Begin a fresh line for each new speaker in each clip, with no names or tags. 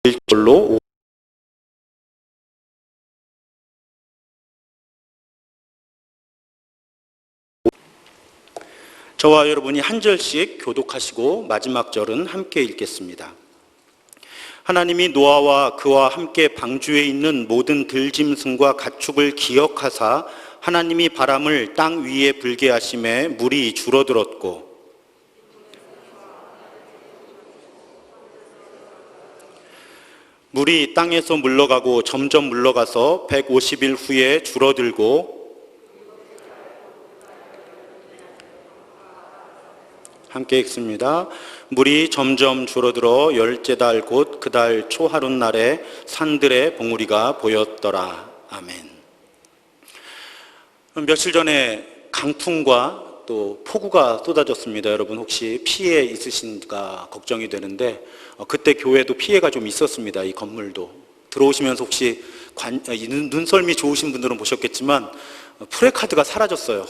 일절로 저와 여러분이 한 절씩 교독하시고 마지막 절은 함께 읽겠습니다. 하나님이 노아와 그와 함께 방주에 있는 모든 들짐승과 가축을 기억하사 하나님이 바람을 땅 위에 불게 하심에 물이 줄어들었고 물이 땅에서 물러가고 점점 물러가서 150일 후에 줄어들고 함께 읽습니다. 물이 점점 줄어들어 열째 달 곧 그 달 초하룻날에 산들의 봉우리가 보였더라. 아멘. 며칠 전에 강풍과 또 폭우가 쏟아졌습니다. 여러분 혹시 피해 있으신가 걱정이 되는데 그때 교회도 피해가 좀 있었습니다. 이 건물도 들어오시면서 혹시 눈썰미 좋으신 분들은 보셨겠지만 프레카드가 사라졌어요.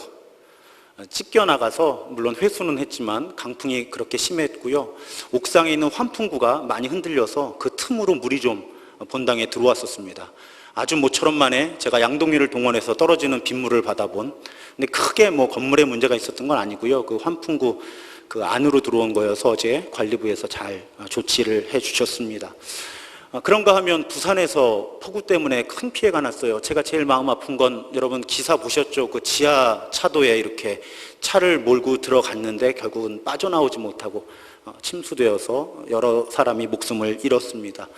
찢겨나가서 물론 회수는 했지만 강풍이 그렇게 심했고요. 옥상에 있는 환풍구가 많이 흔들려서 그 틈으로 물이 좀 본당에 들어왔었습니다. 아주 모처럼 만에 제가 양동이를 동원해서 떨어지는 빗물을 받아본, 근데 크게 건물에 문제가 있었던 건 아니고요. 그 환풍구 그 안으로 들어온 거여서 어제 관리부에서 잘 조치를 해 주셨습니다. 그런가 하면 부산에서 폭우 때문에 큰 피해가 났어요. 제가 제일 마음 아픈 건 여러분 기사 보셨죠? 그 지하 차도에 이렇게 차를 몰고 들어갔는데 결국은 빠져나오지 못하고 침수되어서 여러 사람이 목숨을 잃었습니다.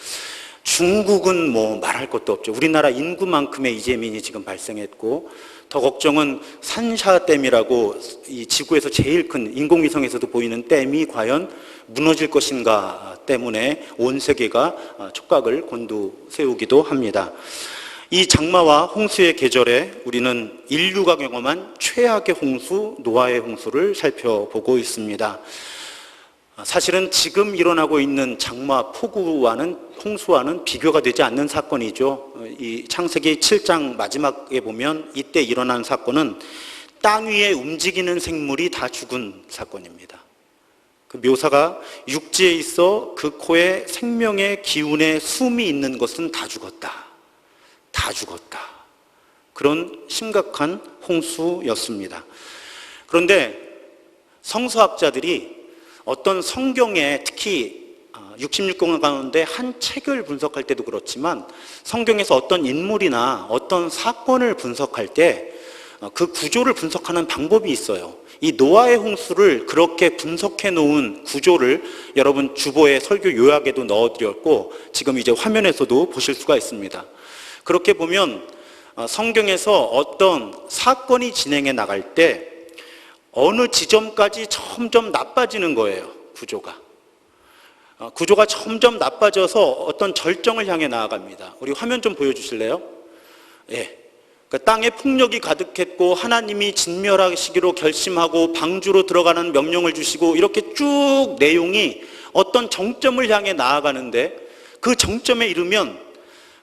중국은 말할 것도 없죠. 우리나라 인구만큼의 이재민이 지금 발생했고, 더 걱정은 산샤댐이라고 이 지구에서 제일 큰 인공위성에서도 보이는 댐이 과연 무너질 것인가 때문에 온 세계가 촉각을 곤두세우기도 합니다. 이 장마와 홍수의 계절에 우리는 인류가 경험한 최악의 홍수, 노아의 홍수를 살펴보고 있습니다. 사실은 지금 일어나고 있는 장마, 폭우와는 홍수와는 비교가 되지 않는 사건이죠. 이 창세기 7장 마지막에 보면 이때 일어난 사건은 땅 위에 움직이는 생물이 다 죽은 사건입니다. 그 묘사가 육지에 있어 그 코에 생명의 기운의 숨이 있는 것은 다 죽었다. 다 죽었다. 그런 심각한 홍수였습니다. 그런데 성서학자들이 어떤 성경에 특히 66권 가운데 한 책을 분석할 때도 그렇지만 성경에서 어떤 인물이나 어떤 사건을 분석할 때 그 구조를 분석하는 방법이 있어요. 이 노아의 홍수를 그렇게 분석해 놓은 구조를 여러분 주보에 설교 요약에도 넣어드렸고 지금 이제 화면에서도 보실 수가 있습니다. 그렇게 보면 성경에서 어떤 사건이 진행해 나갈 때 어느 지점까지 점점 나빠지는 거예요. 구조가 점점 나빠져서 어떤 절정을 향해 나아갑니다. 우리 화면 좀 보여주실래요? 예. 그러니까 땅에 풍력이 가득했고 하나님이 진멸하시기로 결심하고 방주로 들어가는 명령을 주시고 이렇게 쭉 내용이 어떤 정점을 향해 나아가는데 그 정점에 이르면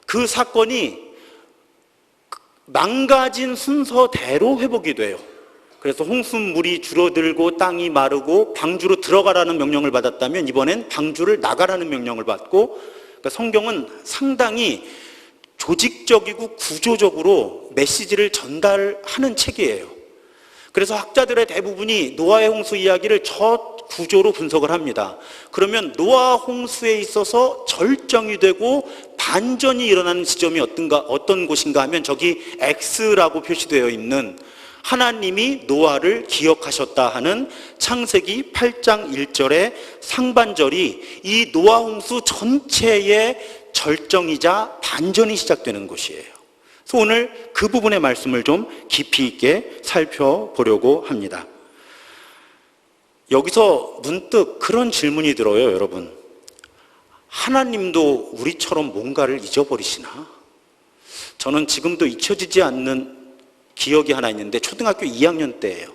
그 사건이 망가진 순서대로 회복이 돼요. 그래서 홍수물이 줄어들고 땅이 마르고 방주로 들어가라는 명령을 받았다면 이번엔 방주를 나가라는 명령을 받고, 그러니까 성경은 상당히 조직적이고 구조적으로 메시지를 전달하는 책이에요. 그래서 학자들의 대부분이 노아의 홍수 이야기를 저 구조로 분석을 합니다. 그러면 노아 홍수에 있어서 절정이 되고 반전이 일어나는 지점이 어떤 곳인가 하면 저기 X라고 표시되어 있는 하나님이 노아를 기억하셨다 하는 창세기 8장 1절의 상반절이 이 노아 홍수 전체의 절정이자 반전이 시작되는 곳이에요. 그래서 오늘 그 부분의 말씀을 좀 깊이 있게 살펴보려고 합니다. 여기서 문득 그런 질문이 들어요, 여러분. 하나님도 우리처럼 뭔가를 잊어버리시나? 저는 지금도 잊혀지지 않는 기억이 하나 있는데 초등학교 2학년 때예요.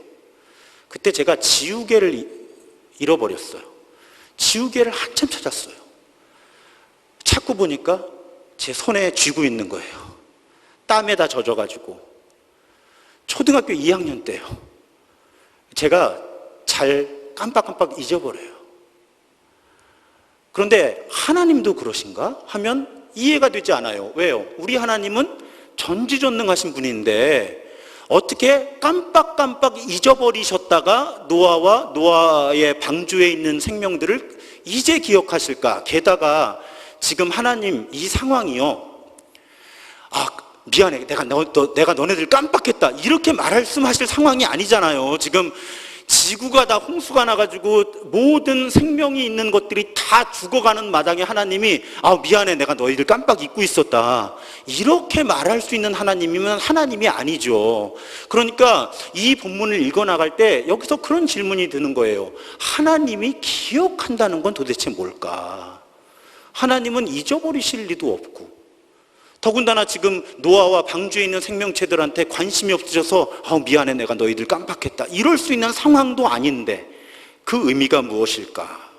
그때 제가 지우개를 잃어버렸어요. 지우개를 한참 찾았어요. 찾고 보니까 제 손에 쥐고 있는 거예요. 땀에 다 젖어가지고. 초등학교 2학년 때예요. 제가 잘 깜빡깜빡 잊어버려요. 그런데 하나님도 그러신가? 하면 이해가 되지 않아요. 왜요? 우리 하나님은 전지전능하신 분인데 어떻게 깜빡깜빡 잊어버리셨다가 노아와 노아의 방주에 있는 생명들을 이제 기억하실까? 게다가 지금 하나님 이 상황이요. 미안해. 내가 너네들 깜빡했다. 이렇게 말씀하실 상황이 아니잖아요. 지금 지구가 다 홍수가 나가지고 모든 생명이 있는 것들이 다 죽어가는 마당에 하나님이 미안해. 내가 너희들 깜빡 잊고 있었다. 이렇게 말할 수 있는 하나님이면 하나님이 아니죠. 그러니까 이 본문을 읽어나갈 때 여기서 그런 질문이 드는 거예요. 하나님이 기억한다는 건 도대체 뭘까? 하나님은 잊어버리실 리도 없고 더군다나 지금 노아와 방주에 있는 생명체들한테 관심이 없으셔서 미안해 내가 너희들 깜빡했다 이럴 수 있는 상황도 아닌데 그 의미가 무엇일까?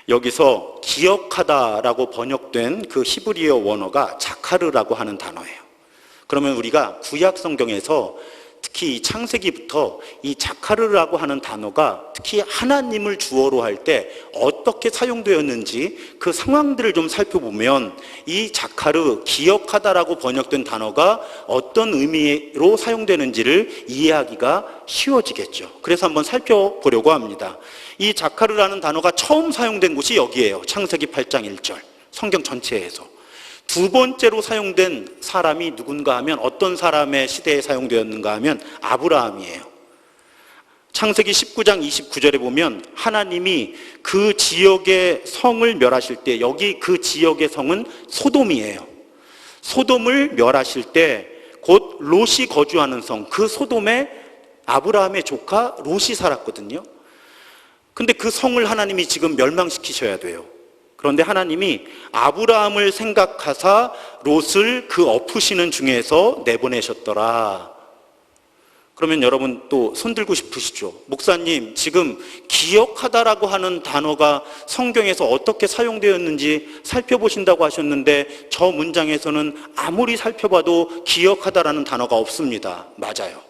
여기서 기억하다라고 번역된 그 히브리어 원어가 자카르라고 하는 단어예요. 그러면 우리가 구약 성경에서 특히 이 창세기부터 이 자카르라고 하는 단어가 특히 하나님을 주어로 할 때 어떻게 사용되었는지 그 상황들을 좀 살펴보면 이 자카르, 기억하다라고 번역된 단어가 어떤 의미로 사용되는지를 이해하기가 쉬워지겠죠. 그래서 한번 살펴보려고 합니다. 이 자카르라는 단어가 처음 사용된 곳이 여기예요. 창세기 8장 1절 성경 전체에서. 두 번째로 사용된 사람이 누군가 하면 어떤 사람의 시대에 사용되었는가 하면 아브라함이에요. 창세기 19장 29절에 보면 하나님이 그 지역의 성을 멸하실 때 여기 그 지역의 성은 소돔이에요. 소돔을 멸하실 때 곧 롯이 거주하는 성, 그 소돔에 아브라함의 조카 롯이 살았거든요. 근데 그 성을 하나님이 지금 멸망시키셔야 돼요. 그런데 하나님이 아브라함을 생각하사 롯을 그 엎으시는 중에서 내보내셨더라. 그러면 여러분 또 손들고 싶으시죠? 목사님, 지금 기억하다라고 하는 단어가 성경에서 어떻게 사용되었는지 살펴보신다고 하셨는데 저 문장에서는 아무리 살펴봐도 기억하다라는 단어가 없습니다. 맞아요.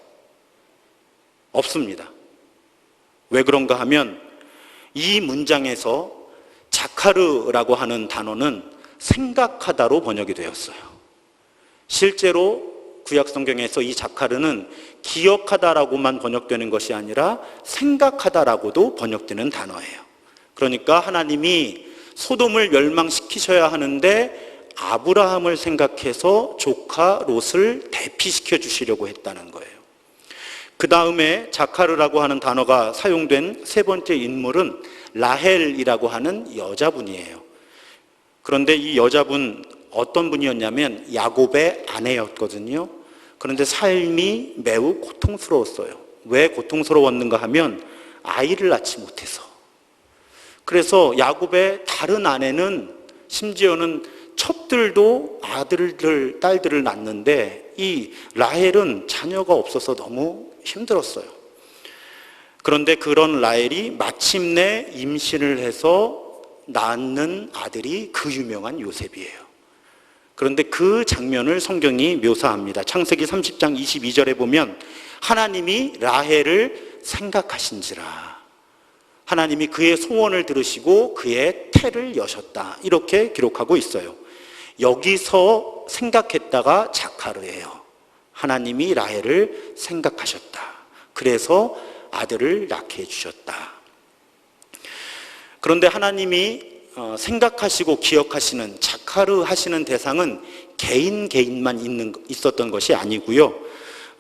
없습니다. 왜 그런가 하면 이 문장에서 자카르라고 하는 단어는 생각하다로 번역이 되었어요. 실제로 구약 성경에서 이 자카르는 기억하다라고만 번역되는 것이 아니라 생각하다라고도 번역되는 단어예요. 그러니까 하나님이 소돔을 멸망시키셔야 하는데 아브라함을 생각해서 조카 롯을 대피시켜 주시려고 했다는 거예요. 그 다음에 자카르라고 하는 단어가 사용된 세 번째 인물은 라헬이라고 하는 여자분이에요. 그런데 이 여자분 어떤 분이었냐면 야곱의 아내였거든요. 그런데 삶이 매우 고통스러웠어요. 왜 고통스러웠는가 하면 아이를 낳지 못해서. 그래서 야곱의 다른 아내는 심지어는 첩들도 아들들, 딸들을 낳는데 이 라헬은 자녀가 없어서 너무 힘들었어요. 그런데 그런 라헬이 마침내 임신을 해서 낳는 아들이 그 유명한 요셉이에요. 그런데 그 장면을 성경이 묘사합니다. 창세기 30장 22절에 보면 하나님이 라헬을 생각하신지라. 하나님이 그의 소원을 들으시고 그의 태를 여셨다. 이렇게 기록하고 있어요. 여기서 생각했다가 자카르예요. 하나님이 라헬을 생각하셨다. 그래서 아들을 낳게 해주셨다. 그런데 하나님이 생각하시고 기억하시는 자카르 하시는 대상은 개인만 있었던 것이 아니고요.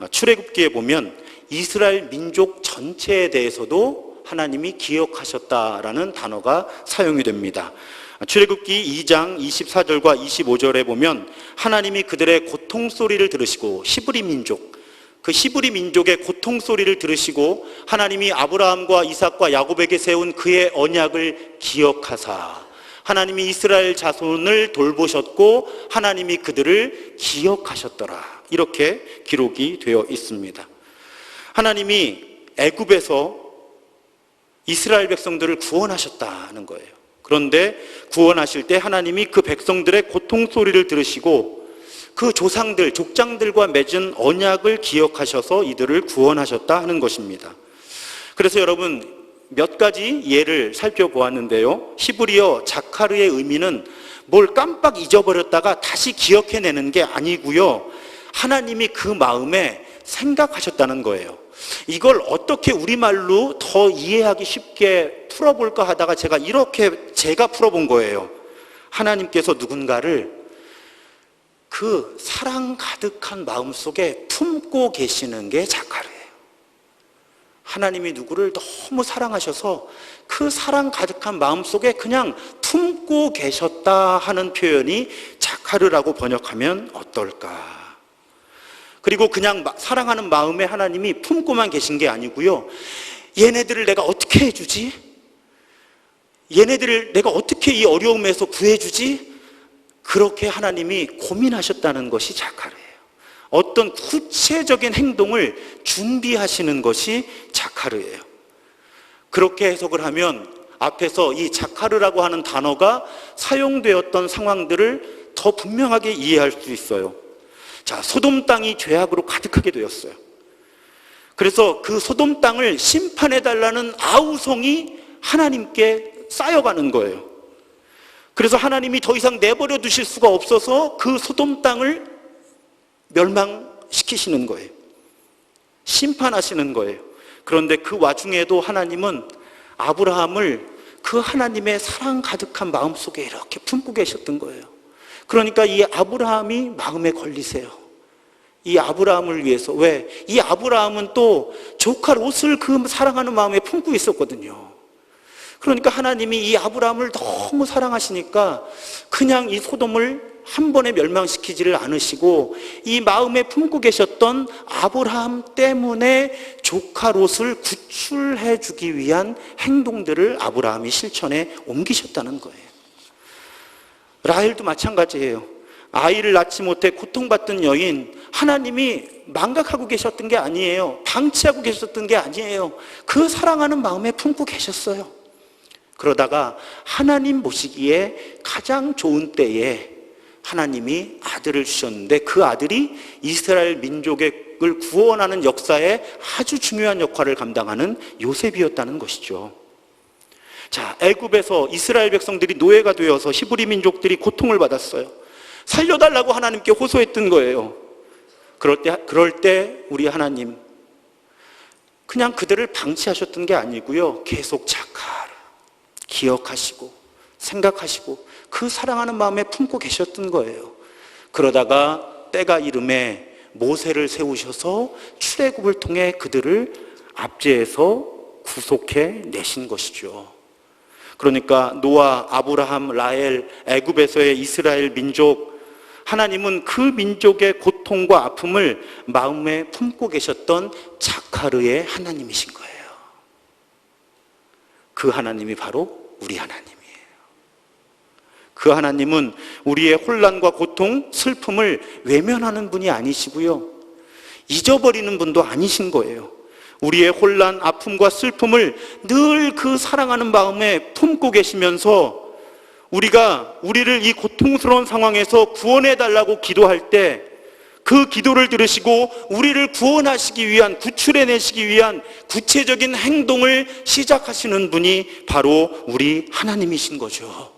출애굽기에 보면 이스라엘 민족 전체에 대해서도 하나님이 기억하셨다라는 단어가 사용이 됩니다. 출애굽기 2장 24절과 25절에 보면 하나님이 그들의 고통 소리를 들으시고 히브리 민족, 그 히브리 민족의 고통 소리를 들으시고 하나님이 아브라함과 이삭과 야곱에게 세운 그의 언약을 기억하사 하나님이 이스라엘 자손을 돌보셨고 하나님이 그들을 기억하셨더라. 이렇게 기록이 되어 있습니다. 하나님이 애굽에서 이스라엘 백성들을 구원하셨다는 거예요. 그런데 구원하실 때 하나님이 그 백성들의 고통 소리를 들으시고 그 조상들, 족장들과 맺은 언약을 기억하셔서 이들을 구원하셨다 하는 것입니다. 그래서 여러분, 몇 가지 예를 살펴보았는데요. 히브리어 자카르의 의미는 뭘 깜빡 잊어버렸다가 다시 기억해내는 게 아니고요. 하나님이 그 마음에 생각하셨다는 거예요. 이걸 어떻게 우리말로 더 이해하기 쉽게 풀어볼까 하다가 제가 풀어본 거예요. 하나님께서 누군가를 그 사랑 가득한 마음속에 품고 계시는 게 자카르예요. 하나님이 누구를 너무 사랑하셔서 그 사랑 가득한 마음속에 그냥 품고 계셨다 하는 표현이 자카르라고 번역하면 어떨까? 그리고 그냥 사랑하는 마음에 하나님이 품고만 계신 게 아니고요. 얘네들을 내가 어떻게 해주지? 얘네들을 내가 어떻게 이 어려움에서 구해주지? 그렇게 하나님이 고민하셨다는 것이 자카르예요. 어떤 구체적인 행동을 준비하시는 것이 자카르예요. 그렇게 해석을 하면 앞에서 이 자카르라고 하는 단어가 사용되었던 상황들을 더 분명하게 이해할 수 있어요. 자, 소돔 땅이 죄악으로 가득하게 되었어요. 그래서 그 소돔 땅을 심판해달라는 아우성이 하나님께 쌓여가는 거예요. 그래서 하나님이 더 이상 내버려 두실 수가 없어서 그 소돔 땅을 멸망시키시는 거예요. 심판하시는 거예요. 그런데 그 와중에도 하나님은 아브라함을 그 하나님의 사랑 가득한 마음속에 이렇게 품고 계셨던 거예요. 그러니까 이 아브라함이 마음에 걸리세요. 이 아브라함을 위해서. 왜? 이 아브라함은 또 조카 롯을 그 사랑하는 마음에 품고 있었거든요. 그러니까 하나님이 이 아브라함을 너무 사랑하시니까 그냥 이 소돔을 한 번에 멸망시키지를 않으시고 이 마음에 품고 계셨던 아브라함 때문에 조카 롯을 구출해 주기 위한 행동들을 아브라함이 실천에 옮기셨다는 거예요. 라헬도 마찬가지예요. 아이를 낳지 못해 고통받던 여인, 하나님이 망각하고 계셨던 게 아니에요. 방치하고 계셨던 게 아니에요. 그 사랑하는 마음에 품고 계셨어요. 그러다가 하나님 보시기에 가장 좋은 때에 하나님이 아들을 주셨는데 그 아들이 이스라엘 민족을 구원하는 역사에 아주 중요한 역할을 감당하는 요셉이었다는 것이죠. 자, 애굽에서 이스라엘 백성들이 노예가 되어서 히브리 민족들이 고통을 받았어요. 살려달라고 하나님께 호소했던 거예요. 그럴 때 우리 하나님 그냥 그들을 방치하셨던 게 아니고요. 계속 기억하시고 생각하시고 그 사랑하는 마음에 품고 계셨던 거예요. 그러다가 때가 이름에 모세를 세우셔서 출애굽을 통해 그들을 압제해서 구속해 내신 것이죠. 그러니까 노아, 아브라함, 라헬, 애굽에서의 이스라엘 민족, 하나님은 그 민족의 고통과 아픔을 마음에 품고 계셨던 자카르의 하나님이신 거예요. 그 하나님이 바로 우리 하나님이에요. 그 하나님은 우리의 혼란과 고통, 슬픔을 외면하는 분이 아니시고요. 잊어버리는 분도 아니신 거예요. 우리의 혼란, 아픔과 슬픔을 늘 그 사랑하는 마음에 품고 계시면서 우리를 이 고통스러운 상황에서 구원해달라고 기도할 때 그 기도를 들으시고 우리를 구원하시기 위한, 구출해내시기 위한 구체적인 행동을 시작하시는 분이 바로 우리 하나님이신 거죠.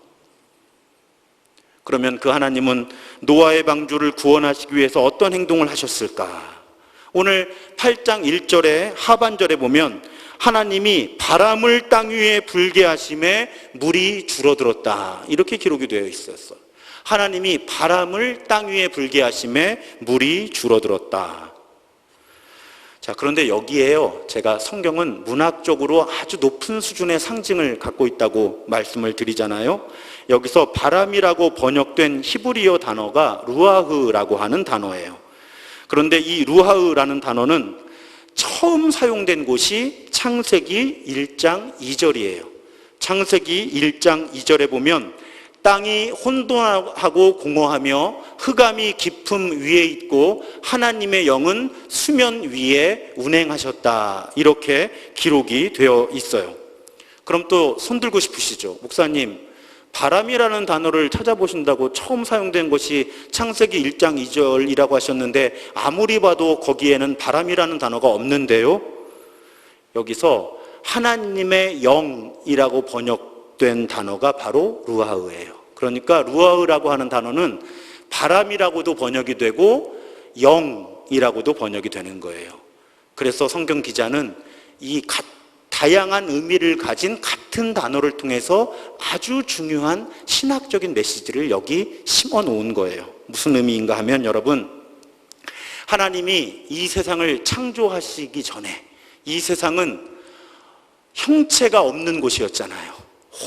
그러면 그 하나님은 노아의 방주를 구원하시기 위해서 어떤 행동을 하셨을까? 오늘 8장 1절에 하반절에 보면 하나님이 바람을 땅 위에 불게 하심에 물이 줄어들었다, 이렇게 기록이 되어 있었어요. 하나님이 바람을 땅 위에 불게 하심에 물이 줄어들었다. 자, 그런데 여기에요, 제가 성경은 문학적으로 아주 높은 수준의 상징을 갖고 있다고 말씀을 드리잖아요. 여기서 바람이라고 번역된 히브리어 단어가 루아흐라고 하는 단어예요. 그런데 이 루아흐라는 단어는 처음 사용된 곳이 창세기 1장 2절이에요. 창세기 1장 2절에 보면 땅이 혼돈하고 공허하며 흑암이 깊음 위에 있고 하나님의 영은 수면 위에 운행하셨다, 이렇게 기록이 되어 있어요. 그럼 또 손들고 싶으시죠? 목사님, 바람이라는 단어를 찾아보신다고 처음 사용된 것이 창세기 1장 2절이라고 하셨는데 아무리 봐도 거기에는 바람이라는 단어가 없는데요. 여기서 하나님의 영이라고 번역된 단어가 바로 루아흐예요. 그러니까 루아흐라고 하는 단어는 바람이라고도 번역이 되고 영이라고도 번역이 되는 거예요. 그래서 성경 기자는 이 다양한 의미를 가진 같은 단어를 통해서 아주 중요한 신학적인 메시지를 여기 심어 놓은 거예요. 무슨 의미인가 하면 여러분, 하나님이 이 세상을 창조하시기 전에 이 세상은 형체가 없는 곳이었잖아요.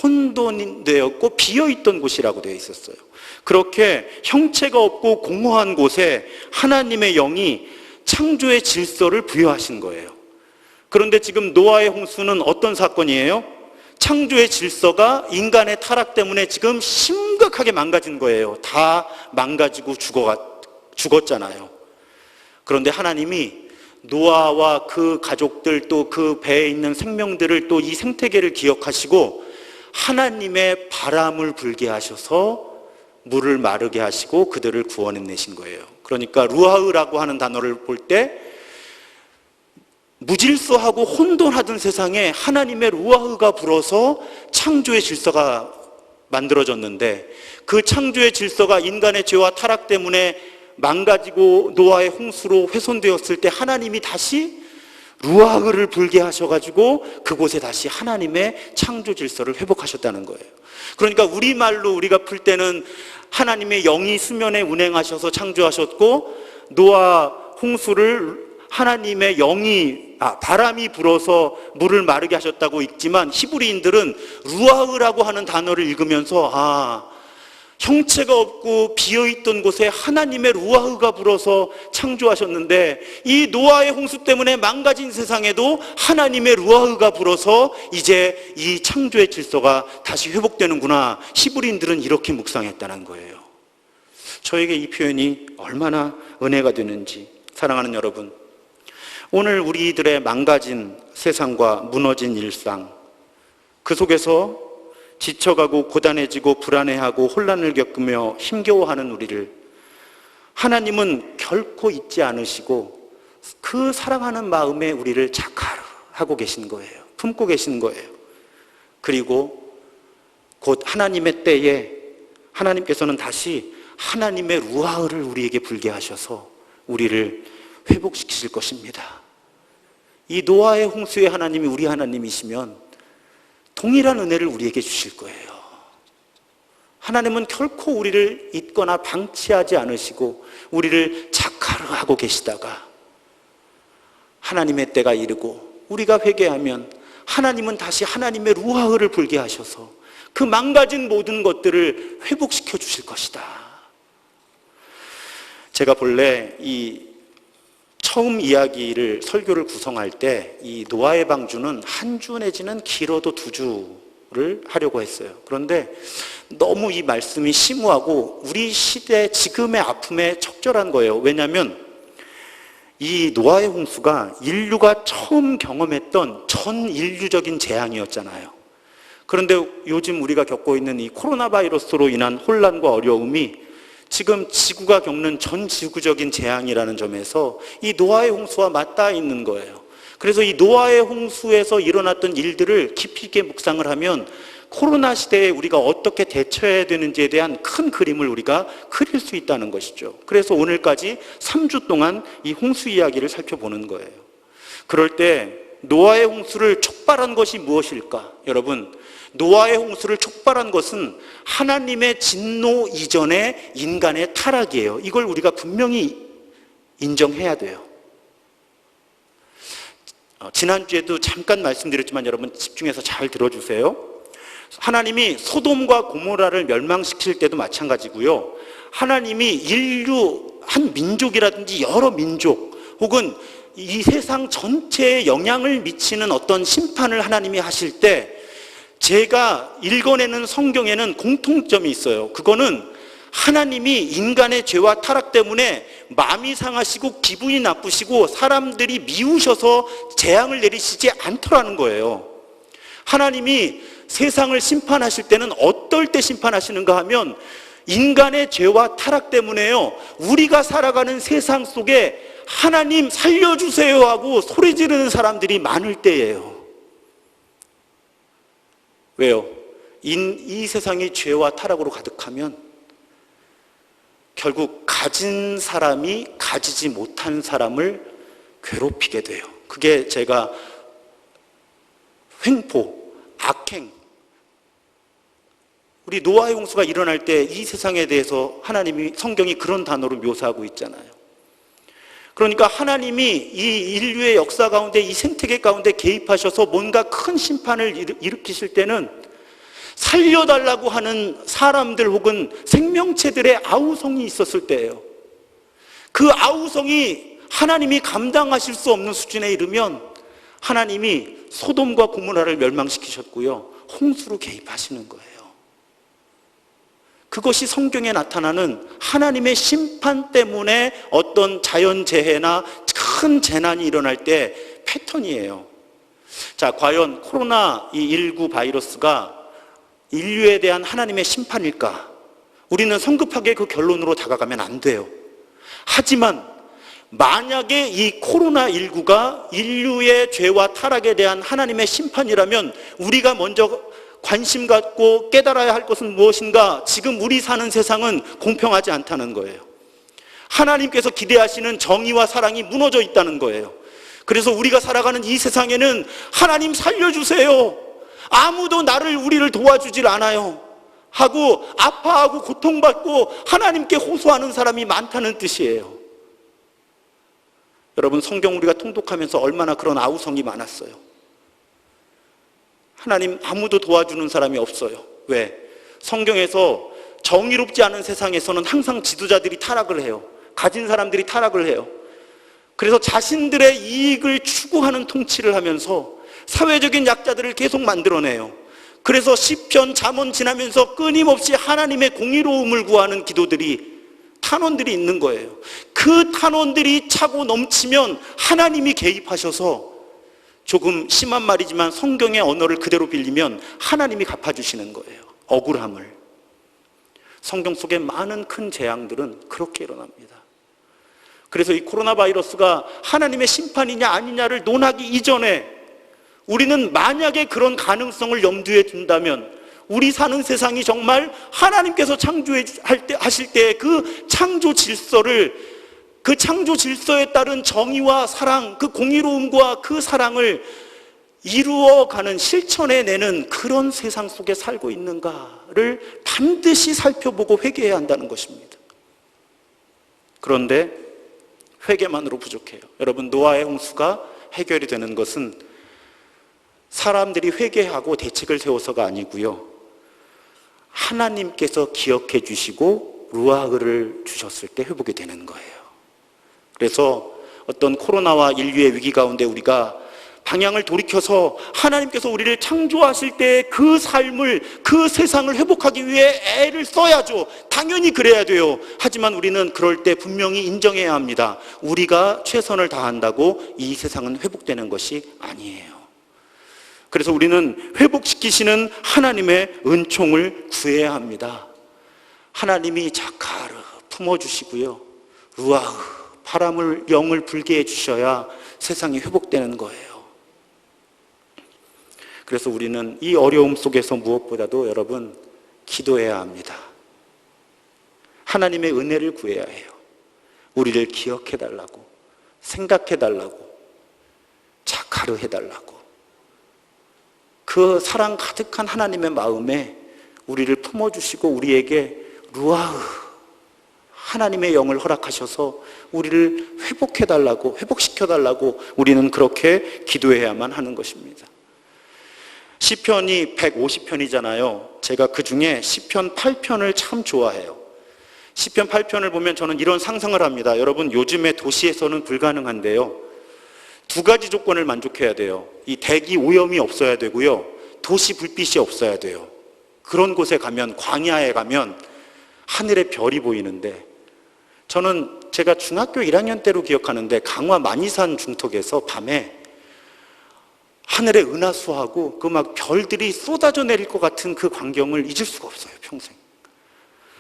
혼돈이 되었고 비어있던 곳이라고 되어 있었어요. 그렇게 형체가 없고 공허한 곳에 하나님의 영이 창조의 질서를 부여하신 거예요. 그런데 지금 노아의 홍수는 어떤 사건이에요? 창조의 질서가 인간의 타락 때문에 지금 심각하게 망가진 거예요. 다 망가지고 죽었잖아요. 그런데 하나님이 노아와 그 가족들, 또 그 배에 있는 생명들을, 또 이 생태계를 기억하시고 하나님의 바람을 불게 하셔서 물을 마르게 하시고 그들을 구원해내신 거예요. 그러니까 루아흐라고 하는 단어를 볼 때 무질서하고 혼돈하던 세상에 하나님의 루아흐가 불어서 창조의 질서가 만들어졌는데, 그 창조의 질서가 인간의 죄와 타락 때문에 망가지고 노아의 홍수로 훼손되었을 때 하나님이 다시 루아흐를 불게 하셔가지고 그곳에 다시 하나님의 창조 질서를 회복하셨다는 거예요. 그러니까 우리말로 우리가 풀 때는 하나님의 영이 수면에 운행하셔서 창조하셨고, 노아 홍수를 하나님의 바람이 불어서 물을 마르게 하셨다고 읽지만, 히브리인들은 루아흐라고 하는 단어를 읽으면서 형체가 없고 비어있던 곳에 하나님의 루아흐가 불어서 창조하셨는데, 이 노아의 홍수 때문에 망가진 세상에도 하나님의 루아흐가 불어서 이제 이 창조의 질서가 다시 회복되는구나, 히브리인들은 이렇게 묵상했다는 거예요. 저에게 이 표현이 얼마나 은혜가 되는지. 사랑하는 여러분, 오늘 우리들의 망가진 세상과 무너진 일상, 그 속에서 지쳐가고 고단해지고 불안해하고 혼란을 겪으며 힘겨워하는 우리를 하나님은 결코 잊지 않으시고 그 사랑하는 마음에 우리를 자카하고 계신 거예요. 품고 계신 거예요. 그리고 곧 하나님의 때에 하나님께서는 다시 하나님의 루아흐를 우리에게 불게 하셔서 우리를 회복시키실 것입니다. 이 노아의 홍수의 하나님이 우리 하나님이시면 동일한 은혜를 우리에게 주실 거예요. 하나님은 결코 우리를 잊거나 방치하지 않으시고 우리를 자카르하고 계시다가 하나님의 때가 이르고 우리가 회개하면 하나님은 다시 하나님의 루아흐를 불게 하셔서 그 망가진 모든 것들을 회복시켜 주실 것이다. 제가 본래 처음 이야기를 설교를 구성할 때 이 노아의 방주는 한 주 내지는 길어도 2주를 하려고 했어요. 그런데 너무 이 말씀이 심오하고 우리 시대 지금의 아픔에 적절한 거예요. 왜냐하면 이 노아의 홍수가 인류가 처음 경험했던 전 인류적인 재앙이었잖아요. 그런데 요즘 우리가 겪고 있는 이 코로나 바이러스로 인한 혼란과 어려움이 지금 지구가 겪는 전 지구적인 재앙이라는 점에서 이 노아의 홍수와 맞닿아 있는 거예요. 그래서 이 노아의 홍수에서 일어났던 일들을 깊이 있게 묵상을 하면 코로나 시대에 우리가 어떻게 대처해야 되는지에 대한 큰 그림을 우리가 그릴 수 있다는 것이죠. 그래서 오늘까지 3주 동안 이 홍수 이야기를 살펴보는 거예요. 그럴 때 노아의 홍수를 촉발한 것이 무엇일까? 여러분, 노아의 홍수를 촉발한 것은 하나님의 진노 이전의 인간의 타락이에요. 이걸 우리가 분명히 인정해야 돼요. 지난주에도 잠깐 말씀드렸지만 여러분 집중해서 잘 들어주세요. 하나님이 소돔과 고모라를 멸망시킬 때도 마찬가지고요. 하나님이 인류 한 민족이라든지 여러 민족 혹은 이 세상 전체에 영향을 미치는 어떤 심판을 하나님이 하실 때 제가 읽어내는 성경에는 공통점이 있어요. 그거는 하나님이 인간의 죄와 타락 때문에 마음이 상하시고 기분이 나쁘시고 사람들이 미우셔서 재앙을 내리시지 않더라는 거예요. 하나님이 세상을 심판하실 때는 어떨 때 심판하시는가 하면 인간의 죄와 타락 때문에요, 우리가 살아가는 세상 속에 하나님 살려주세요 하고 소리 지르는 사람들이 많을 때예요. 왜요? 이 세상이 죄와 타락으로 가득하면 결국 가진 사람이 가지지 못한 사람을 괴롭히게 돼요. 그게 제가 횡포, 악행, 우리 노아의 홍수가 일어날 때 이 세상에 대해서 하나님이, 성경이 그런 단어로 묘사하고 있잖아요. 그러니까 하나님이 이 인류의 역사 가운데, 이 생태계 가운데 개입하셔서 뭔가 큰 심판을 일으키실 때는 살려달라고 하는 사람들 혹은 생명체들의 아우성이 있었을 때예요. 그 아우성이 하나님이 감당하실 수 없는 수준에 이르면 하나님이 소돔과 고모라를 멸망시키셨고요, 홍수로 개입하시는 거예요. 그것이 성경에 나타나는 하나님의 심판 때문에 어떤 자연재해나 큰 재난이 일어날 때 패턴이에요. 자, 과연 코로나19 바이러스가 인류에 대한 하나님의 심판일까? 우리는 성급하게 그 결론으로 다가가면 안 돼요. 하지만 만약에 이 코로나19가 인류의 죄와 타락에 대한 하나님의 심판이라면 우리가 먼저 관심 갖고 깨달아야 할 것은 무엇인가? 지금 우리 사는 세상은 공평하지 않다는 거예요. 하나님께서 기대하시는 정의와 사랑이 무너져 있다는 거예요. 그래서 우리가 살아가는 이 세상에는 하나님 살려주세요, 아무도 우리를 도와주질 않아요 하고 아파하고 고통받고 하나님께 호소하는 사람이 많다는 뜻이에요. 여러분, 성경 우리가 통독하면서 얼마나 그런 아우성이 많았어요. 하나님 아무도 도와주는 사람이 없어요. 왜? 성경에서 정의롭지 않은 세상에서는 항상 지도자들이 타락을 해요. 가진 사람들이 타락을 해요. 그래서 자신들의 이익을 추구하는 통치를 하면서 사회적인 약자들을 계속 만들어내요. 그래서 시편, 잠언 지나면서 끊임없이 하나님의 공의로움을 구하는 기도들이, 탄원들이 있는 거예요. 그 탄원들이 차고 넘치면 하나님이 개입하셔서, 조금 심한 말이지만 성경의 언어를 그대로 빌리면 하나님이 갚아주시는 거예요. 억울함을. 성경 속의 많은 큰 재앙들은 그렇게 일어납니다. 그래서 이 코로나 바이러스가 하나님의 심판이냐 아니냐를 논하기 이전에 우리는 만약에 그런 가능성을 염두에 둔다면 우리 사는 세상이 정말 하나님께서 하실 때 그 창조 질서를, 그 창조 질서에 따른 정의와 사랑, 그 공의로움과 그 사랑을 이루어가는, 실천해내는 그런 세상 속에 살고 있는가를 반드시 살펴보고 회개해야 한다는 것입니다. 그런데 회개만으로 부족해요. 여러분, 노아의 홍수가 해결이 되는 것은 사람들이 회개하고 대책을 세워서가 아니고요, 하나님께서 기억해 주시고 루아흐를 주셨을 때 회복이 되는 거예요. 그래서 어떤 코로나와 인류의 위기 가운데 우리가 방향을 돌이켜서 하나님께서 우리를 창조하실 때 그 삶을, 그 세상을 회복하기 위해 애를 써야죠. 당연히 그래야 돼요. 하지만 우리는 그럴 때 분명히 인정해야 합니다. 우리가 최선을 다한다고 이 세상은 회복되는 것이 아니에요. 그래서 우리는 회복시키시는 하나님의 은총을 구해야 합니다. 하나님이 자카르 품어주시고요, 루아흐, 바람을, 영을 불게 해주셔야 세상이 회복되는 거예요. 그래서 우리는 이 어려움 속에서 무엇보다도 여러분, 기도해야 합니다. 하나님의 은혜를 구해야 해요. 우리를 기억해달라고, 생각해달라고, 자카르 해달라고. 그 사랑 가득한 하나님의 마음에 우리를 품어주시고 우리에게 루아흐, 하나님의 영을 허락하셔서 우리를 회복해달라고, 회복시켜달라고 우리는 그렇게 기도해야만 하는 것입니다. 시편이 150편이잖아요. 제가 그 중에 시편 8편을 참 좋아해요. 시편 8편을 보면 저는 이런 상상을 합니다. 여러분, 요즘의 도시에서는 불가능한데요, 두 가지 조건을 만족해야 돼요. 이 대기 오염이 없어야 되고요, 도시 불빛이 없어야 돼요. 그런 곳에 가면, 광야에 가면 하늘에 별이 보이는데, 저는 제가 중학교 1학년 때로 기억하는데 강화 만이산 중턱에서 밤에 하늘에 은하수하고 그 막 별들이 쏟아져 내릴 것 같은 그 광경을 잊을 수가 없어요, 평생.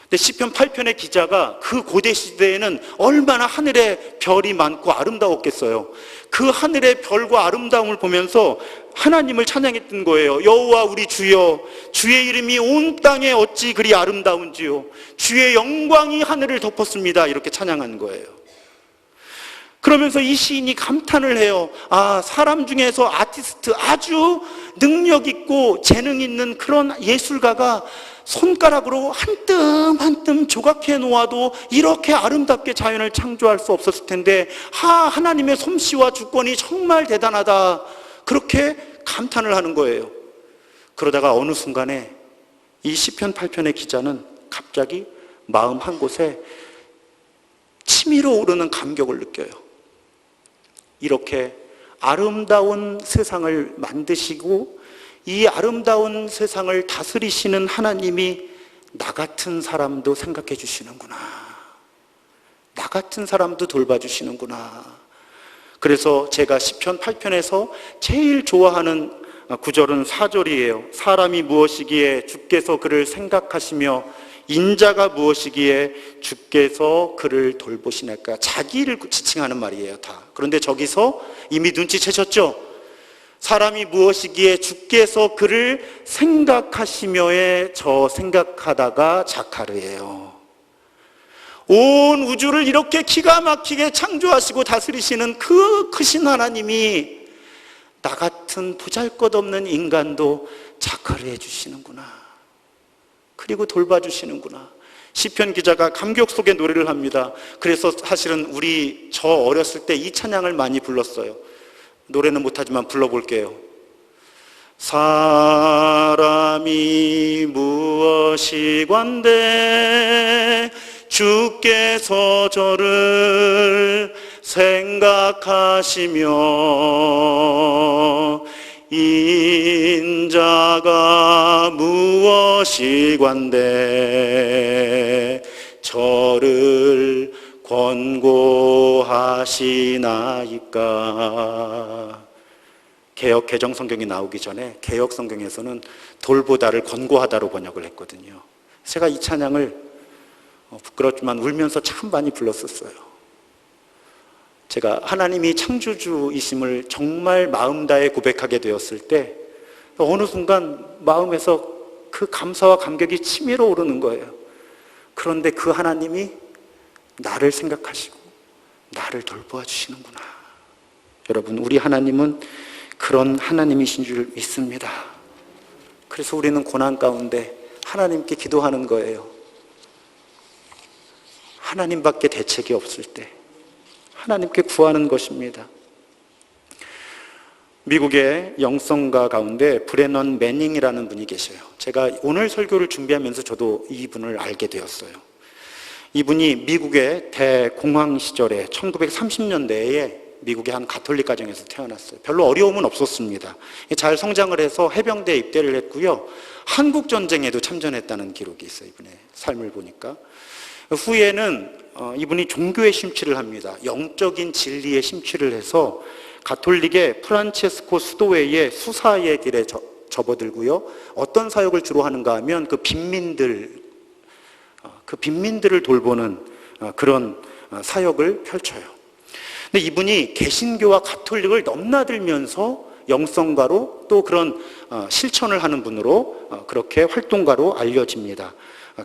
근데 시편 8편의 기자가 그 고대 시대에는 얼마나 하늘에 별이 많고 아름다웠겠어요. 그 하늘의 별과 아름다움을 보면서 하나님을 찬양했던 거예요. 여호와 우리 주여, 주의 이름이 온 땅에 어찌 그리 아름다운지요, 주의 영광이 하늘을 덮었습니다. 이렇게 찬양한 거예요. 그러면서 이 시인이 감탄을 해요. 사람 중에서 아티스트, 아주 능력 있고 재능 있는 그런 예술가가 손가락으로 한 뜸 한 뜸 조각해 놓아도 이렇게 아름답게 자연을 창조할 수 없었을 텐데, 하나님의 솜씨와 주권이 정말 대단하다, 그렇게 감탄을 하는 거예요. 그러다가 어느 순간에 이 시편 8편의 기자는 갑자기 마음 한 곳에 치밀어 오르는 감격을 느껴요. 이렇게 아름다운 세상을 만드시고 이 아름다운 세상을 다스리시는 하나님이 나 같은 사람도 생각해 주시는구나, 나 같은 사람도 돌봐주시는구나. 그래서 제가 시편 8편에서 제일 좋아하는 구절은 4절이에요. 사람이 무엇이기에 주께서 그를 생각하시며 인자가 무엇이기에 주께서 그를 돌보시나이까. 자기를 지칭하는 말이에요, 다. 그런데 저기서 이미 눈치채셨죠? 사람이 무엇이기에 주께서 그를 생각하시며에 저 생각하다가 자카르예요. 온 우주를 이렇게 기가 막히게 창조하시고 다스리시는 그 크신 하나님이 나 같은 보잘것없는 인간도 자카르해 주시는구나, 그리고 돌봐주시는구나. 시편 기자가 감격 속에 노래를 합니다. 그래서 사실은 저 어렸을 때 이 찬양을 많이 불렀어요. 노래는 못하지만 불러볼게요. 사람이 무엇이건대 주께서 저를 생각하시며 인자가 무엇이건대 저를 권고하시나이까. 개역 개정 성경이 나오기 전에 개역 성경에서는 돌보다를 권고하다로 번역을 했거든요. 제가 이 찬양을 부끄럽지만 울면서 참 많이 불렀었어요. 제가 하나님이 창조주이심을 정말 마음 다해 고백하게 되었을 때 어느 순간 마음에서 그 감사와 감격이 치밀어 오르는 거예요. 그런데 그 하나님이 나를 생각하시고 나를 돌보아 주시는구나. 여러분, 우리 하나님은 그런 하나님이신 줄 믿습니다. 그래서 우리는 고난 가운데 하나님께 기도하는 거예요. 하나님밖에 대책이 없을 때 하나님께 구하는 것입니다. 미국의 영성가 가운데 브레넌 매닝이라는 분이 계셔요. 제가 오늘 설교를 준비하면서 저도 이분을 알게 되었어요. 이분이 미국의 대공황 시절에 1930년대에 미국의 한 가톨릭 가정에서 태어났어요. 별로 어려움은 없었습니다. 잘 성장을 해서 해병대에 입대를 했고요. 한국전쟁에도 참전했다는 기록이 있어요. 이분의 삶을 보니까. 후에는 이분이 종교에 심취를 합니다. 영적인 진리에 심취를 해서 가톨릭의 프란체스코 수도회의 수사의 길에 접어들고요. 어떤 사역을 주로 하는가 하면 그 빈민들을 돌보는 그런 사역을 펼쳐요. 근데 이분이 개신교와 가톨릭을 넘나들면서 영성가로 또 그런 실천을 하는 분으로 그렇게 활동가로 알려집니다.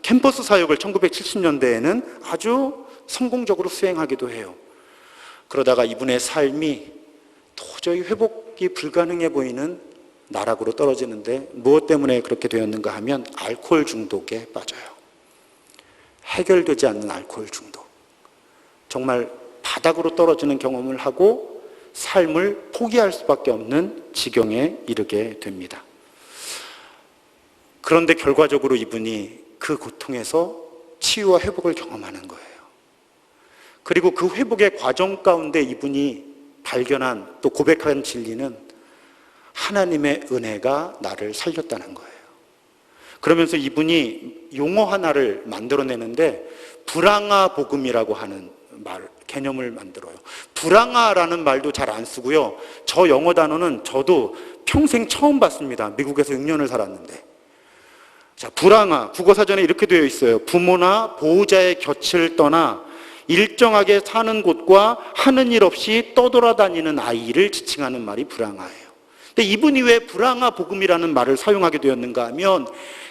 캠퍼스 사역을 1970년대에는 아주 성공적으로 수행하기도 해요. 그러다가 이분의 삶이 도저히 회복이 불가능해 보이는 나락으로 떨어지는데 무엇 때문에 그렇게 되었는가 하면 알코올 중독에 빠져요. 해결되지 않는 알코올 중독. 정말 바닥으로 떨어지는 경험을 하고 삶을 포기할 수밖에 없는 지경에 이르게 됩니다. 그런데 결과적으로 이분이 그 고통에서 치유와 회복을 경험하는 거예요. 그리고 그 회복의 과정 가운데 이분이 발견한 또 고백한 진리는 하나님의 은혜가 나를 살렸다는 거예요. 그러면서 이분이 용어 하나를 만들어내는데 불황아 복음이라고 하는 개념을 만들어요. 불황아라는 말도 잘 안 쓰고요. 저 영어 단어는 저도 평생 처음 봤습니다. 미국에서 6년을 살았는데. 자, 불황아, 국어사전에 이렇게 되어 있어요. 부모나 보호자의 곁을 떠나 일정하게 사는 곳과 하는 일 없이 떠돌아다니는 아이를 지칭하는 말이 불황아예요. 근데 이분이 왜 불황아 복음이라는 말을 사용하게 되었는가 하면,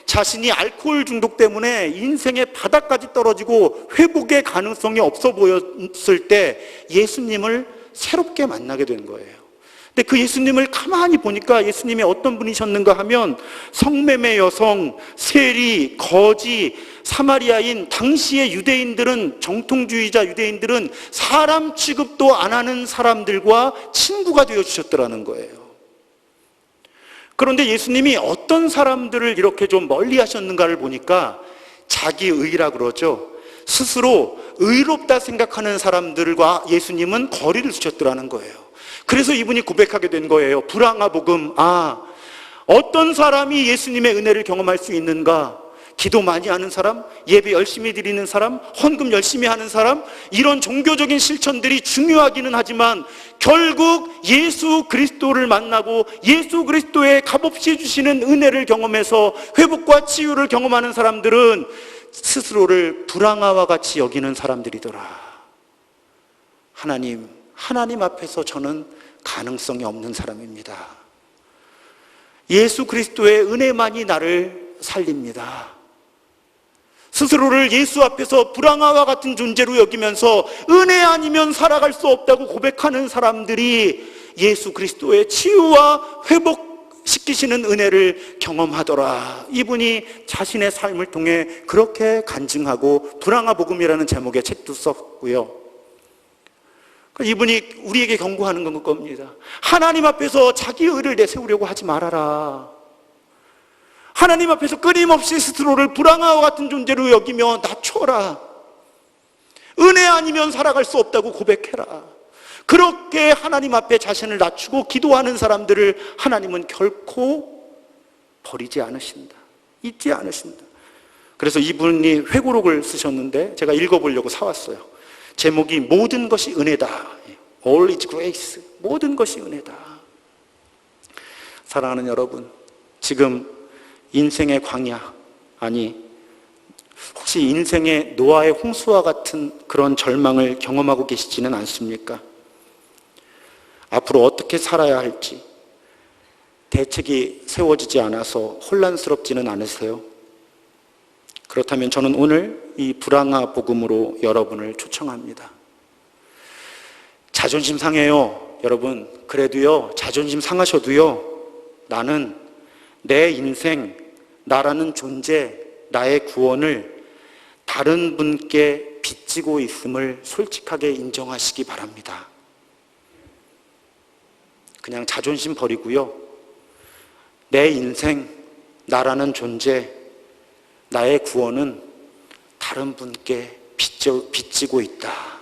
자신이 알코올 중독 때문에 인생의 바닥까지 떨어지고 회복의 가능성이 없어 보였을 때 예수님을 새롭게 만나게 된 거예요. 근데 그 예수님을 가만히 보니까 예수님이 어떤 분이셨는가 하면, 성매매 여성, 세리, 거지, 사마리아인, 당시의 유대인들은, 정통주의자 유대인들은 사람 취급도 안 하는 사람들과 친구가 되어주셨더라는 거예요. 그런데 예수님이 어떤 사람들을 이렇게 좀 멀리 하셨는가를 보니까 자기의라 그러죠. 스스로 의롭다 생각하는 사람들과 예수님은 거리를 두셨더라는 거예요. 그래서 이분이 고백하게 된 거예요. 불황아 복음. 어떤 사람이 예수님의 은혜를 경험할 수 있는가? 기도 많이 하는 사람, 예배 열심히 드리는 사람, 헌금 열심히 하는 사람, 이런 종교적인 실천들이 중요하기는 하지만 결국 예수 그리스도를 만나고 예수 그리스도의 값없이 주시는 은혜를 경험해서 회복과 치유를 경험하는 사람들은 스스로를 불황아와 같이 여기는 사람들이더라. 하나님 앞에서 저는 가능성이 없는 사람입니다. 예수 그리스도의 은혜만이 나를 살립니다. 스스로를 예수 앞에서 불황아와 같은 존재로 여기면서 은혜 아니면 살아갈 수 없다고 고백하는 사람들이 예수 그리스도의 치유와 회복시키시는 은혜를 경험하더라. 이분이 자신의 삶을 통해 그렇게 간증하고 불황아 복음이라는 제목의 책도 썼고요. 이분이 우리에게 경고하는 겁니다. 하나님 앞에서 자기 의를 내세우려고 하지 말아라. 하나님 앞에서 끊임없이 스스로를 불황아와 같은 존재로 여기며 낮춰라. 은혜 아니면 살아갈 수 없다고 고백해라. 그렇게 하나님 앞에 자신을 낮추고 기도하는 사람들을 하나님은 결코 버리지 않으신다. 잊지 않으신다. 그래서 이분이 회고록을 쓰셨는데 제가 읽어보려고 사왔어요. 제목이 모든 것이 은혜다. All is grace. 모든 것이 은혜다. 사랑하는 여러분, 지금 인생의 광야, 혹시 인생의 노아의 홍수와 같은 그런 절망을 경험하고 계시지는 않습니까? 앞으로 어떻게 살아야 할지 대책이 세워지지 않아서 혼란스럽지는 않으세요? 그렇다면 저는 오늘 이 불황아 복음으로 여러분을 초청합니다. 자존심 상해요. 여러분, 그래도요, 자존심 상하셔도요, 나는 내 인생, 나라는 존재, 나의 구원을 다른 분께 빚지고 있음을 솔직하게 인정하시기 바랍니다. 그냥 자존심 버리고요, 내 인생, 나라는 존재, 나의 구원은 다른 분께 빚지고 있다.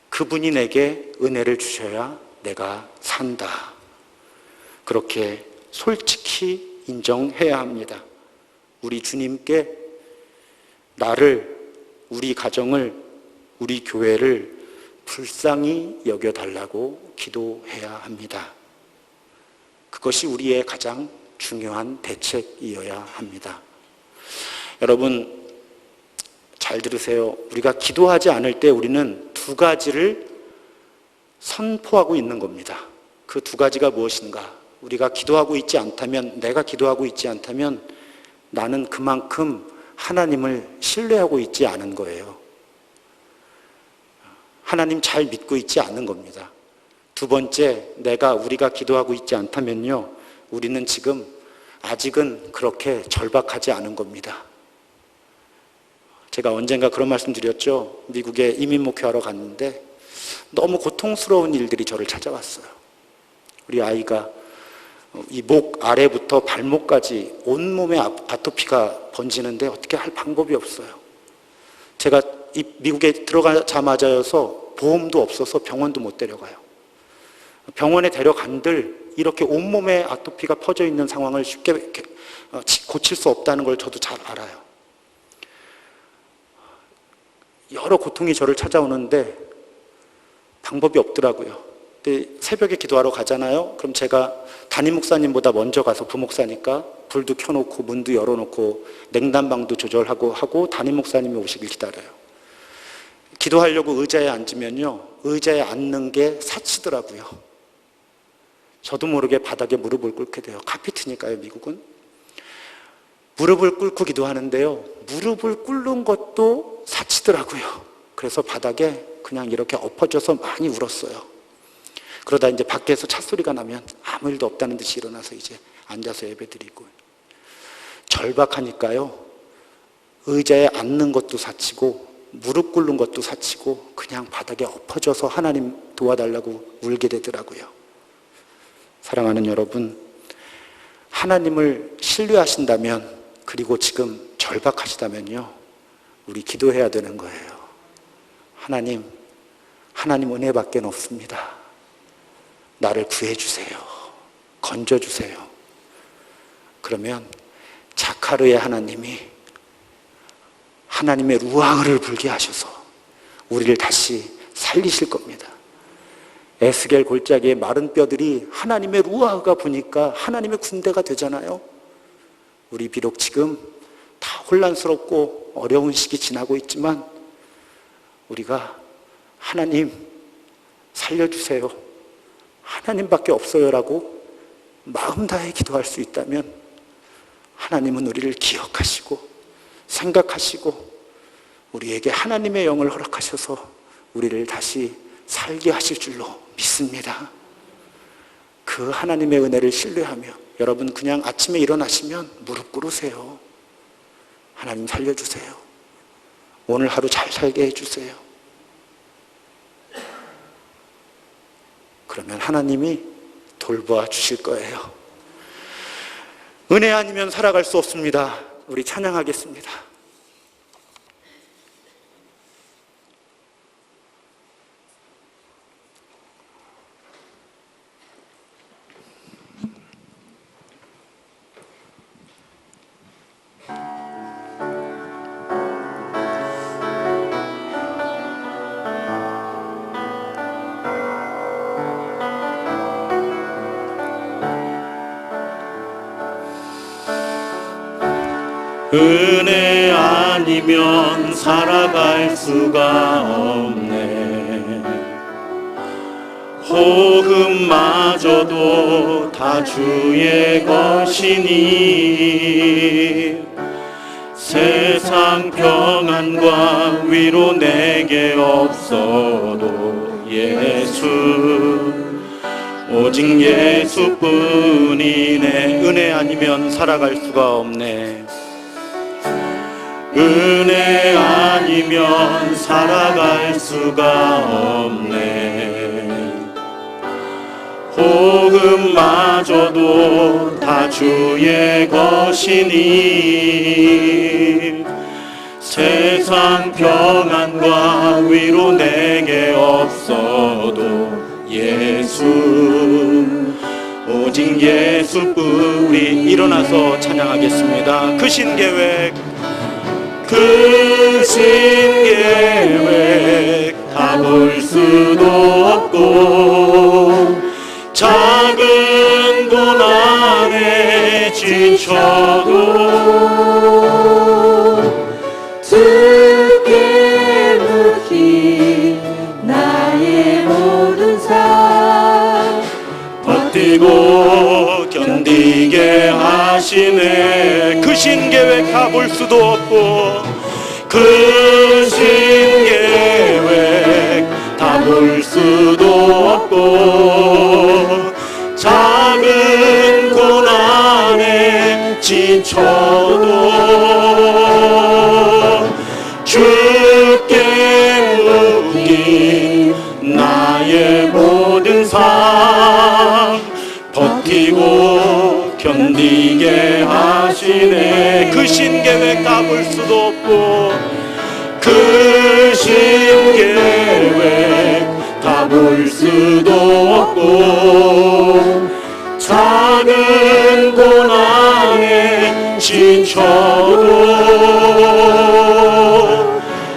그분이 내게 은혜를 주셔야 내가 산다. 그렇게 솔직히 인정해야 합니다. 우리 주님께 나를, 우리 가정을, 우리 교회를 불쌍히 여겨달라고 기도해야 합니다. 그것이 우리의 가장 중요한 대책이어야 합니다. 여러분, 잘 들으세요. 우리가 기도하지 않을 때 우리는 두 가지를 선포하고 있는 겁니다. 그 두 가지가 무엇인가? 우리가 기도하고 있지 않다면, 내가 기도하고 있지 않다면 나는 그만큼 하나님을 신뢰하고 있지 않은 거예요. 하나님 잘 믿고 있지 않은 겁니다. 두 번째, 우리가 기도하고 있지 않다면요, 우리는 지금 아직은 그렇게 절박하지 않은 겁니다. 제가 언젠가 그런 말씀 드렸죠. 미국에 이민 목회하러 갔는데 너무 고통스러운 일들이 저를 찾아왔어요. 우리 아이가 이 목 아래부터 발목까지 온몸에 아토피가 번지는데 어떻게 할 방법이 없어요. 제가 이 미국에 들어가자마자여서 보험도 없어서 병원도 못 데려가요. 병원에 데려간들 이렇게 온몸에 아토피가 퍼져 있는 상황을 쉽게 고칠 수 없다는 걸 저도 잘 알아요. 여러 고통이 저를 찾아오는데 방법이 없더라고요. 새벽에 기도하러 가잖아요. 그럼 제가 담임 목사님보다 먼저 가서 부목사니까 불도 켜놓고 문도 열어놓고 냉난방도 조절하고 하고 담임 목사님이 오시길 기다려요. 기도하려고 의자에 앉으면요, 의자에 앉는 게 사치더라고요. 저도 모르게 바닥에 무릎을 꿇게 돼요. 카피트니까요, 미국은. 무릎을 꿇고 기도하는데요, 무릎을 꿇는 것도 사치더라고요. 그래서 바닥에 그냥 이렇게 엎어져서 많이 울었어요. 그러다 이제 밖에서 찻소리가 나면 아무 일도 없다는 듯이 일어나서 이제 앉아서 예배드리고. 절박하니까요, 의자에 앉는 것도 사치고 무릎 꿇는 것도 사치고 그냥 바닥에 엎어져서 하나님 도와달라고 울게 되더라고요. 사랑하는 여러분, 하나님을 신뢰하신다면, 그리고 지금 절박하시다면요, 우리 기도해야 되는 거예요. 하나님 은혜밖에 없습니다. 나를 구해주세요. 건져주세요. 그러면 자카르의 하나님이 하나님의 루아흐를 불게 하셔서 우리를 다시 살리실 겁니다. 에스겔 골짜기의 마른 뼈들이 하나님의 루아흐가 부니까 하나님의 군대가 되잖아요. 우리 비록 지금 다 혼란스럽고 어려운 시기 지나고 있지만 우리가 하나님 살려주세요, 하나님밖에 없어요라고 마음 다해 기도할 수 있다면 하나님은 우리를 기억하시고 생각하시고 우리에게 하나님의 영을 허락하셔서 우리를 다시 살게 하실 줄로 믿습니다. 그 하나님의 은혜를 신뢰하며 여러분 그냥 아침에 일어나시면 무릎 꿇으세요. 하나님 살려주세요. 오늘 하루 잘 살게 해주세요. 그러면 하나님이 돌보아 주실 거예요. 은혜 아니면 살아갈 수 없습니다. 우리 찬양하겠습니다.
은혜 아니면 살아갈 수가 없네. 호흡마저도 다 주의 것이니 세상 평안과 위로 내게 없어도 예수, 오직 예수뿐이네.
은혜 아니면 살아갈 수가 없네.
은혜 아니면 살아갈 수가 없네. 호흡마저도 다 주의 것이니 세상 평안과 위로 내게 없어도 예수, 오직 예수뿐.
우리 일어나서 찬양하겠습니다. 그 신계획,
그 신계획 다 볼 수도 없고 작은 고난에 지쳐도
주께 묻기 나의 모든 삶
버티고 견디게 하시네.
그 신계획 다 볼 수도 없고
그 신계획 다 볼 수도 없고 작은 고난에 지쳐도 주께 묻기 나의 모든 삶 버티고 견디게 하시네.
그 신계획 다 볼 수도 없고
그 신계획 다 볼 수도 없고 작은 고난에 지쳐도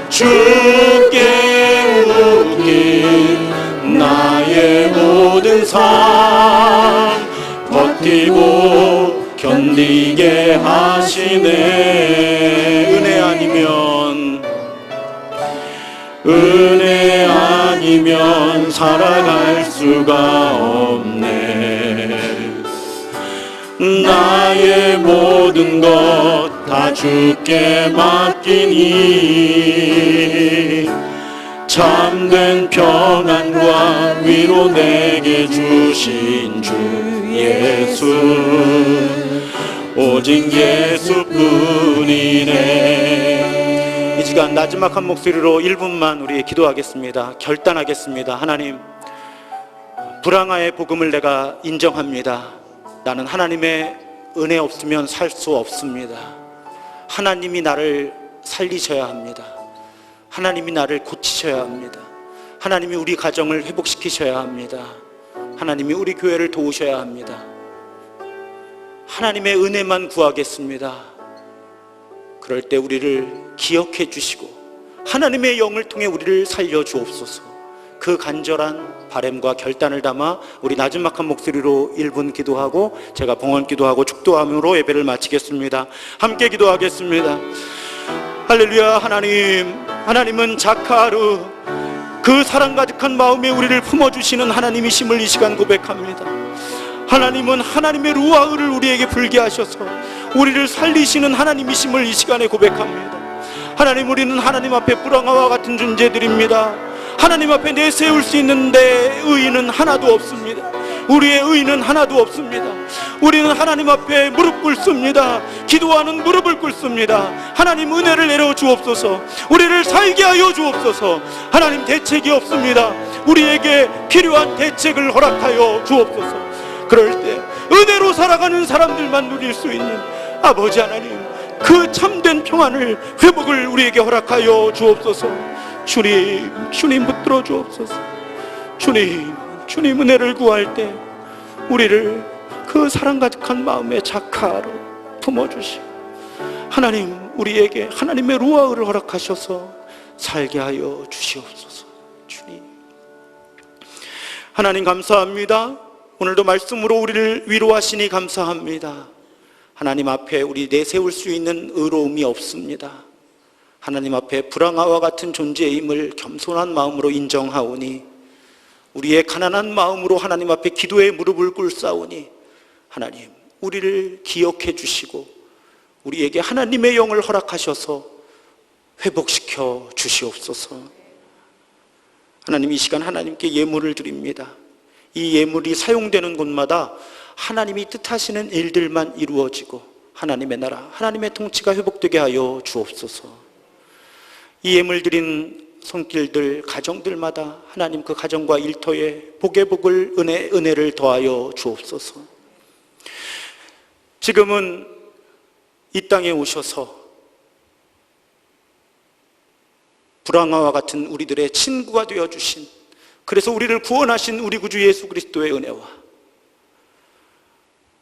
주께 묻긴 나의 하시네. 은혜 아니면 살아갈 수가 없네. 나의 모든 것 다 주께 맡기니 참된 평안과 위로 내게 주신 주 예수, 오직 예수뿐이네.
이 시간 나지막한 목소리로 1분만 우리 기도하겠습니다. 결단하겠습니다. 하나님, 불황화의 복음을 내가 인정합니다. 나는 하나님의 은혜 없으면 살 수 없습니다. 하나님이 나를 살리셔야 합니다. 하나님이 나를 고치셔야 합니다. 하나님이 우리 가정을 회복시키셔야 합니다. 하나님이 우리 교회를 도우셔야 합니다. 하나님의 은혜만 구하겠습니다. 그럴 때 우리를 기억해 주시고 하나님의 영을 통해 우리를 살려 주옵소서. 그 간절한 바람과 결단을 담아 우리 나지막한 목소리로 1분 기도하고 제가 봉헌 기도하고 축도함으로 예배를 마치겠습니다. 함께 기도하겠습니다. 할렐루야. 하나님은 자카루, 그 사랑 가득한 마음에 우리를 품어주시는 하나님이심을 이 시간 고백합니다. 하나님은 하나님의 루아흐를 우리에게 불게 하셔서 우리를 살리시는 하나님이심을 이 시간에 고백합니다. 하나님, 우리는 하나님 앞에 불황화와 같은 존재들입니다. 하나님 앞에 내세울 수 있는데 의인은 하나도 없습니다. 우리의 의인은 하나도 없습니다. 우리는 하나님 앞에 무릎 꿇습니다. 기도하는 무릎을 꿇습니다. 하나님, 은혜를 내려 주옵소서. 우리를 살게 하여 주옵소서. 하나님, 대책이 없습니다. 우리에게 필요한 대책을 허락하여 주옵소서. 그럴 때 은혜로 살아가는 사람들만 누릴 수 있는 아버지 하나님, 그 참된 평안을, 회복을 우리에게 허락하여 주옵소서. 주님 붙들어 주옵소서. 주님 은혜를 구할 때 우리를 그 사랑 가득한 마음의 자카로 품어주시고 하나님, 우리에게 하나님의 루아흐를 허락하셔서 살게 하여 주시옵소서. 주님, 하나님 감사합니다. 오늘도 말씀으로 우리를 위로하시니 감사합니다. 하나님 앞에 우리 내세울 수 있는 의로움이 없습니다. 하나님 앞에 불황화와 같은 존재임을 겸손한 마음으로 인정하오니 우리의 가난한 마음으로 하나님 앞에 기도의 무릎을 꿇사오니 하나님, 우리를 기억해 주시고 우리에게 하나님의 영을 허락하셔서 회복시켜 주시옵소서. 하나님, 이 시간 하나님께 예물을 드립니다. 이 예물이 사용되는 곳마다 하나님이 뜻하시는 일들만 이루어지고 하나님의 나라, 하나님의 통치가 회복되게 하여 주옵소서. 이 예물 드린 손길들, 가정들마다 하나님 그 가정과 일터에 복의 복을, 은혜를 더하여 주옵소서. 지금은 이 땅에 오셔서 불황화와 같은 우리들의 친구가 되어주신, 그래서 우리를 구원하신 우리 구주 예수 그리스도의 은혜와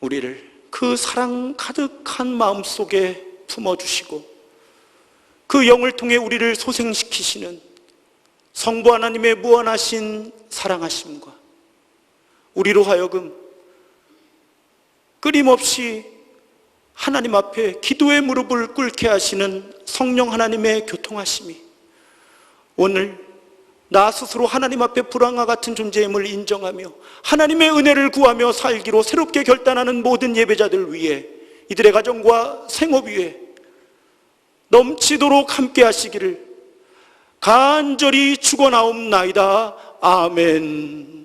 우리를 그 사랑 가득한 마음속에 품어주시고 그 영을 통해 우리를 소생시키시는 성부 하나님의 무한하신 사랑하심과 우리로 하여금 끊임없이 하나님 앞에 기도의 무릎을 꿇게 하시는 성령 하나님의 교통하심이 오늘 나 스스로 하나님 앞에 불황화 같은 존재임을 인정하며 하나님의 은혜를 구하며 살기로 새롭게 결단하는 모든 예배자들 위해, 이들의 가정과 생업 위에 넘치도록 함께 하시기를 간절히 축원하옵나이다. 아멘.